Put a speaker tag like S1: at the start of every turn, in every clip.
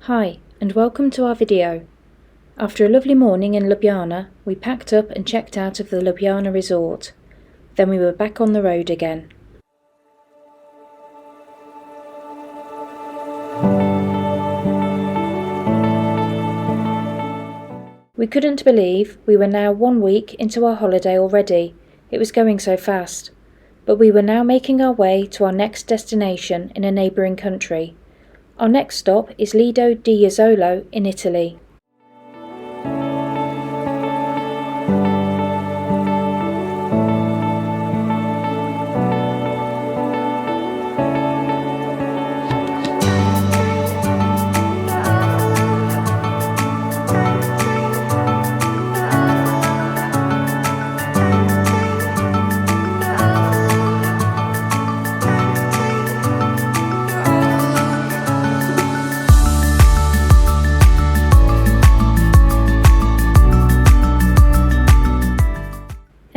S1: Hi, and welcome to our video. After a lovely morning in Ljubljana, we packed up and checked out of the Ljubljana resort. Then we were back on the road again. We couldn't believe we were now 1 week into our holiday already. It was going so fast. But we were now making our way to our next destination in a neighbouring country. Our next stop is Lido di Jesolo in Italy.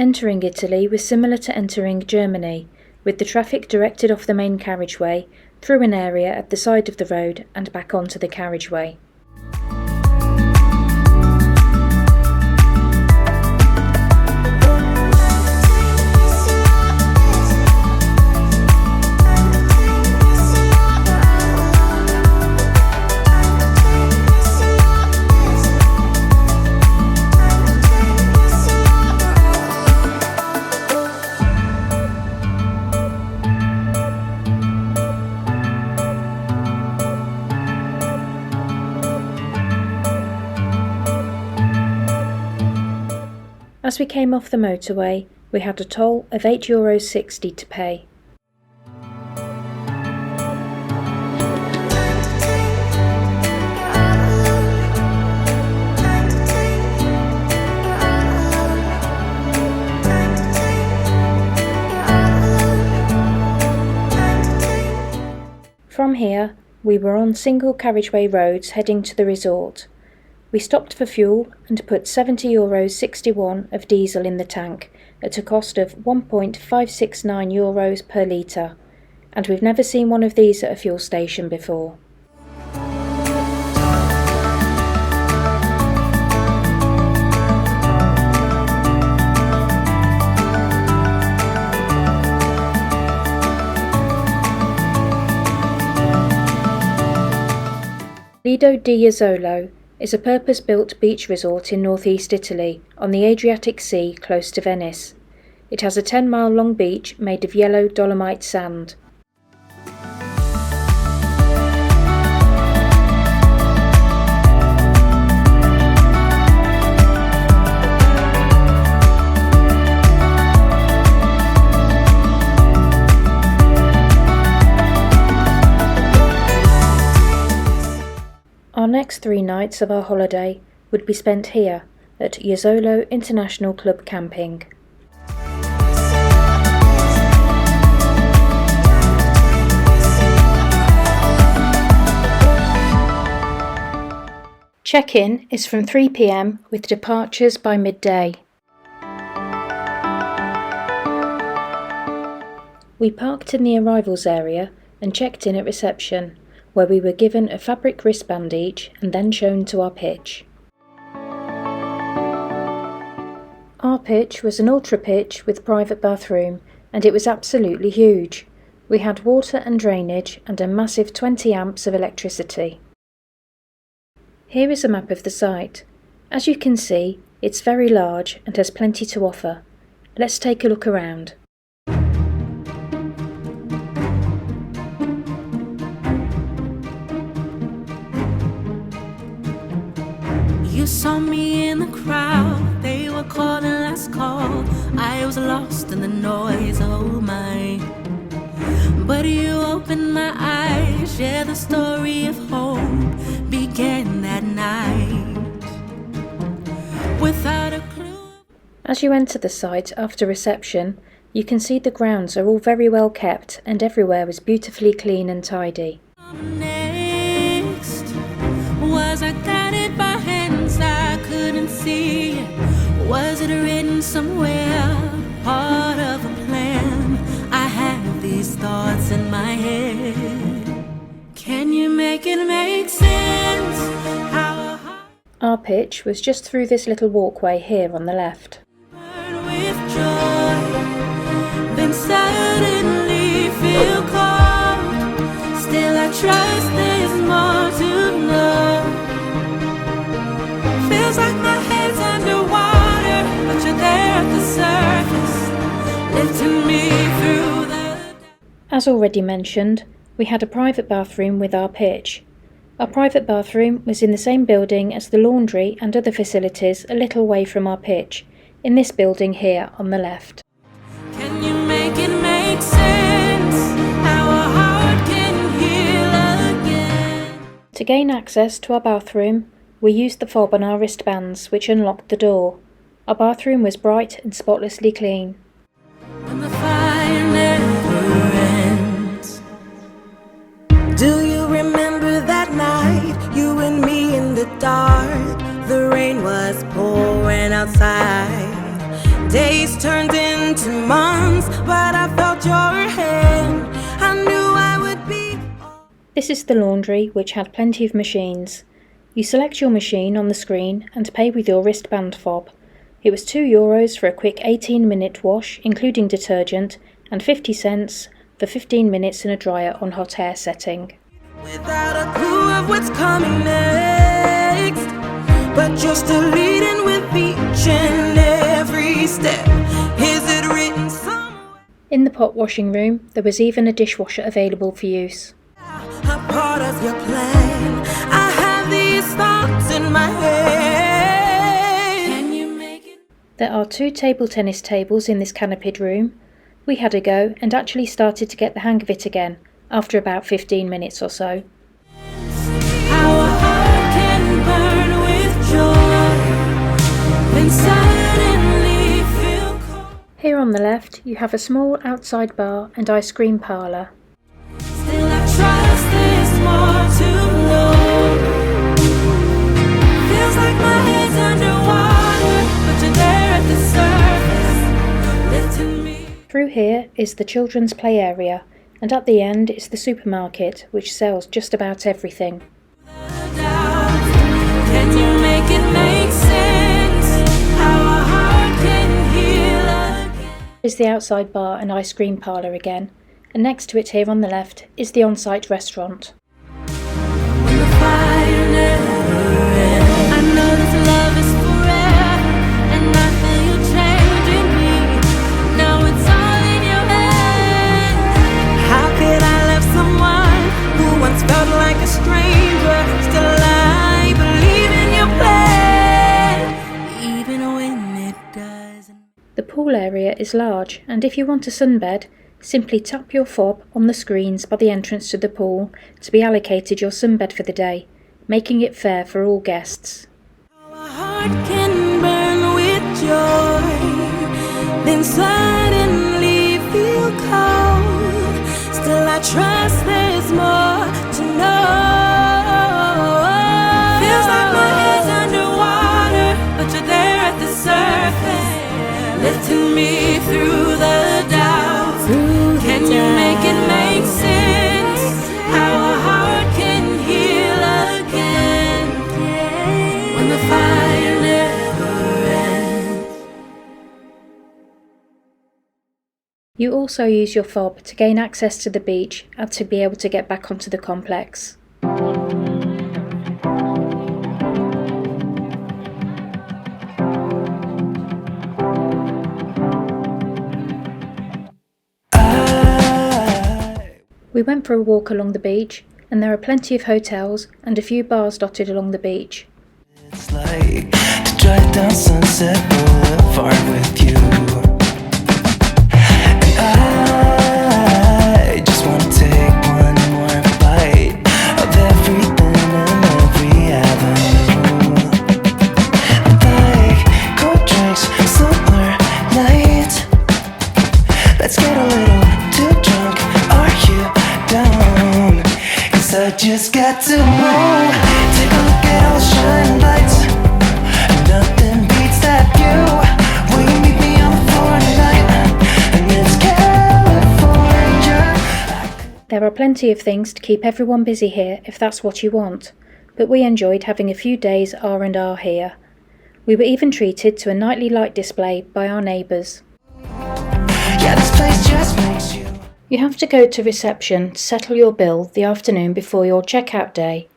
S1: Entering Italy was similar to entering Germany, with the traffic directed off the main carriageway, through an area at the side of the road and back onto the carriageway. As we came off the motorway, we had a toll of €8.60 to pay. From here, we were on single carriageway roads heading to the resort. We stopped for fuel and put €70.61 of diesel in the tank at a cost of €1.569 per litre, and we've never seen one of these at a fuel station before. Lido di Jesolo is a purpose-built beach resort in northeast Italy, on the Adriatic Sea close to Venice. It has a 10-mile-long beach made of yellow dolomite sand. Our next 3 nights of our holiday would be spent here at Jesolo International Club Camping. Check-in is from 3 p.m. with departures by midday. We parked in the arrivals area and checked in at reception, where we were given a fabric wristband each and then shown to our pitch. Our pitch was an ultra pitch with private bathroom, and it was absolutely huge. We had water and drainage and a massive 20 amps of electricity. Here is a map of the site. As you can see, it's very large and has plenty to offer. Let's take a look around.
S2: You saw me in the crowd, they were calling last call. I was lost in the noise, oh my. But you opened my eyes, yeah, the story of hope began that night. Without a clue.
S1: As you enter the site after reception, you can see the grounds are all very well kept and everywhere was beautifully clean and tidy.
S2: Next, was I guided by hands I couldn't see? Was it written somewhere, part of a plan? I have these thoughts in my head. Can you make it make sense?
S1: Our pitch was just through this little walkway here on the left.
S2: Burn with joy, then suddenly feel cold. Still I trust there's more to know. Feels like my head's underwater, but you're there at the surface, lifting me through the...
S1: As already mentioned, we had a private bathroom with our pitch. Our private bathroom was in the same building as the laundry and other facilities a little way from our pitch, in this building here on the left.
S2: Can you make it make sense? How a heart can heal again.
S1: To gain access to our bathroom, we used the fob on our wristbands, which unlocked the door. Our bathroom was bright and spotlessly clean.
S2: When the fire never ends. Do you remember that night, you and me in the dark? The rain was pouring outside. Days turned into months, but I felt your hand. I knew I would be...
S1: This is the laundry, which had plenty of machines. You select your machine on the screen and pay with your wristband fob. It was €2 for a quick 18-minute wash, including detergent, and 50 cents for 15 minutes in a dryer on hot air setting.
S2: Without a clue of what's coming next, but you're still leading with each and every step. Is it written somewhere?
S1: In the pot washing room, there was even a dishwasher available for use.
S2: A part of your plan. I have these thoughts in my head. Can you make it?
S1: There are 2 table tennis tables in this canopied room. We had a go and actually started to get the hang of it again, after about 15 minutes or so.
S2: How a heart can burn with joy, then suddenly feel cold.
S1: Here on the left, you have a small outside bar and ice cream parlour.
S2: Still I trust there's more to know. Feels like my head's underwater, but you're there at the surface, lifting me.
S1: Through here is the children's play area, and at the end is the supermarket, which sells just about everything.
S2: Can you make it make sense? How a heart can heal again.
S1: Is the outside bar and ice cream parlour again, and next to it here on the left is the on-site restaurant.
S2: When the fire never ends. I know this love is forever, and I feel you changing me. Now it's all in your hands. How could I love someone who once felt like a stranger? Still I believe in your plan, even when it doesn't.
S1: The pool area is large, and if you want a sunbed, simply tap your fob on the screens by the entrance to the pool to be allocated your sunbed for the day, making it fair for all guests.
S2: How a heart can burn with joy, then suddenly feel cold. Still I trust there's more to know. Feels like my head's underwater, but you're there at the surface, lifting me through the doubt. Can you make it make sense? How a heart can heal again when the fire never ends.
S1: You also use your fob to gain access to the beach and to be able to get back onto the complex. We went for a walk along the beach, and there are plenty of hotels and a few bars dotted along the beach.
S3: It's like to drive down Sunset Boulevard with you. And I just want to take one more bite of everything and every avenue. Like cold drinks, summer night. Let's get a little too drunk. Are you down? 'Cause I just got to know. Take a look at all the shining lights. Nothing beats that view. Will you meet me on the floor tonight? And it's California.
S1: There are plenty of things to keep everyone busy here if that's what you want, but we enjoyed having a few days R&R here. We were even treated to a nightly light display by our neighbours.
S3: Yeah, this place just makes you.
S1: You have to go to reception to settle your bill the afternoon before your checkout day.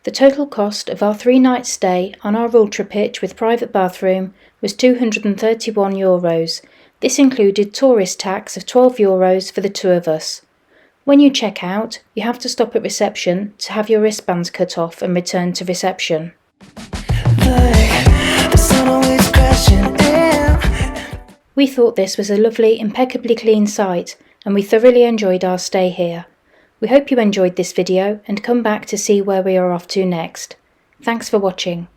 S1: The total cost of our 3-night stay on our ultra pitch with private bathroom was €231. This included tourist tax of €12 for the two of us. When you check out, you have to stop at reception to have your wristbands cut off and return to reception.
S3: The sun always crashing in.
S1: We thought this was a lovely, impeccably clean site, and we thoroughly enjoyed our stay here. We hope you enjoyed this video and come back to see where we are off to next. Thanks for watching.